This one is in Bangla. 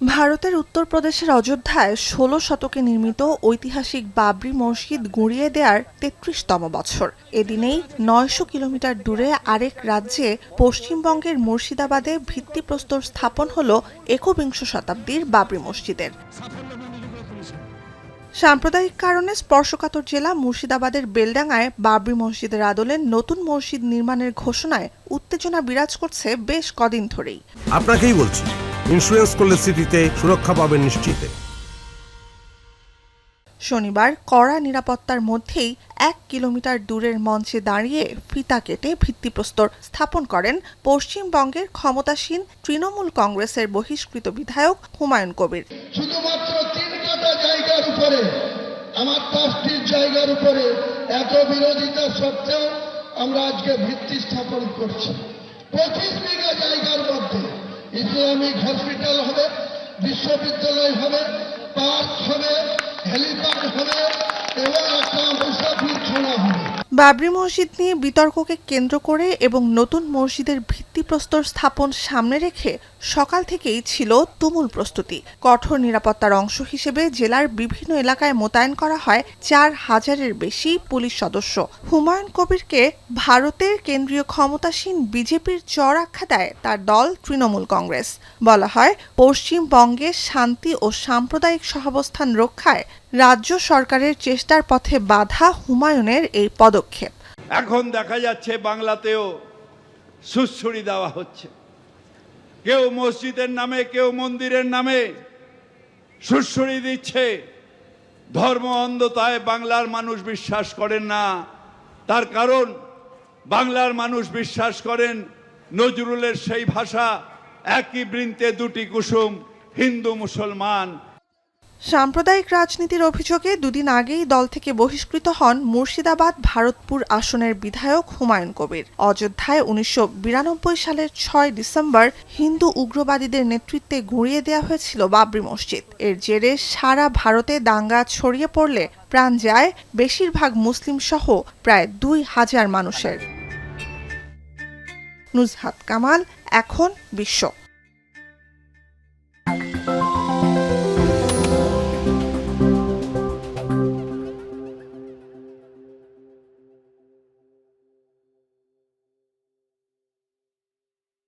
ভারতের উত্তরপ্রদেশের অযোধ্যায় ১৬ শতকে নির্মিত ঐতিহাসিক বাবরি মসজিদ গুঁড়িয়ে দেওয়ার ৩৩তম বছর। এদিনেই ৯০০ কিলোমিটার দূরে আরেক রাজ্যে পশ্চিমবঙ্গের মুর্শিদাবাদে ভিত্তিপ্রস্তর স্থাপন হল একবিংশ শতাব্দীর বাবরি মসজিদের। সাম্প্রদায়িক কারণে স্পর্শকাতর জেলা মুর্শিদাবাদের বেলডাঙ্গায় বাবরি মসজিদের আদলে নতুন মসজিদ নির্মাণের ঘোষণায় উত্তেজনা বিরাজ করছে বেশ কদিন ধরেই। আপনাকেই বলছি, ইন্স্যুরেন্স করলে সিটিতে সুরক্ষা পাবেন নিশ্চিত। শনিবার কড়া নিরাপত্তার মধ্যেই ১ কিলোমিটার দূরের মঞ্চে দাঁড়িয়ে ফিতা কেটে ভিত্তিপ্রস্তর স্থাপন করেন পশ্চিমবঙ্গের ক্ষমতাসীন তৃণমূল কংগ্রেসের বহিষ্কৃত বিধায়ক হুমায়ুন কবির। শুধুমাত্র ৩ কাঠা জায়গার উপরে, আমার ৫টির জায়গার উপরে এত বিরোধিতা সত্ত্বেও আমরা আজকে ভিত্তি স্থাপন করছি। ২৫ বিঘা জায়গার মধ্যে ইসলামিক হসপিটাল হবে, বিশ্ববিদ্যালয় হবে, পার্ক হবে, হেলিপ্যাড হবে এবং একটা মুসাফিরখানা হবে। বাবরি মসজিদ নিয়ে বিতর্ককে কেন্দ্র করে এবং নতুন মসজিদের ভিত্তিপ্রস্তর স্থাপন সামনে রেখে সকাল থেকেই ছিল তুমুল প্রস্তুতি। কঠোর নিরাপত্তার অংশ হিসেবে জেলার বিভিন্ন এলাকায় মোতায়েন করা হয় ৪,০০০-এর বেশি পুলিশ সদস্য। হুমায়ুন কবিরকে ভারতের কেন্দ্রীয় ক্ষমতাসীন বিজেপির চর আখ্যা দেয় তার দল তৃণমূল কংগ্রেস। বলা হয়, পশ্চিমবঙ্গে শান্তি ও সাম্প্রদায়িক সহাবস্থান রক্ষায় রাজ্য সরকারের চেষ্টার পথে বাধা হুমায়ুনের এই পদক্ষেপ। এখন দেখা যাচ্ছে বাংলাতেও সুড়সুড়ি দেওয়া হচ্ছে, কেউ মসজিদের নামে, কেউ মন্দিরের নামে সুড়সুড়ি দিচ্ছে। ধর্ম অন্ধতায় বাংলার মানুষ বিশ্বাস করেন না, তার কারণ বাংলার মানুষ বিশ্বাস করেন নজরুলের সেই ভাষা, একই বৃন্তে দুটি কুসুম, হিন্দু মুসলমান। সাম্প্রদায়িক রাজনীতির অভিযোগে দুদিন আগেই দল থেকে বহিষ্কৃত হন মুর্শিদাবাদ ভারতপুর আসনের বিধায়ক হুমায়ুন কবির। অযোধ্যায় ১৯৯২ সালের ৬ ডিসেম্বর হিন্দু উগ্রবাদীদের নেতৃত্বে গুঁড়িয়ে দেওয়া হয়েছিল বাবরি মসজিদ। এর জেরে সারা ভারতে দাঙ্গা ছড়িয়ে পড়লে প্রাণ যায় বেশিরভাগ মুসলিম সহ প্রায় ২,০০০ মানুষের। নুজহাত কামাল, এখন বিশ্ব।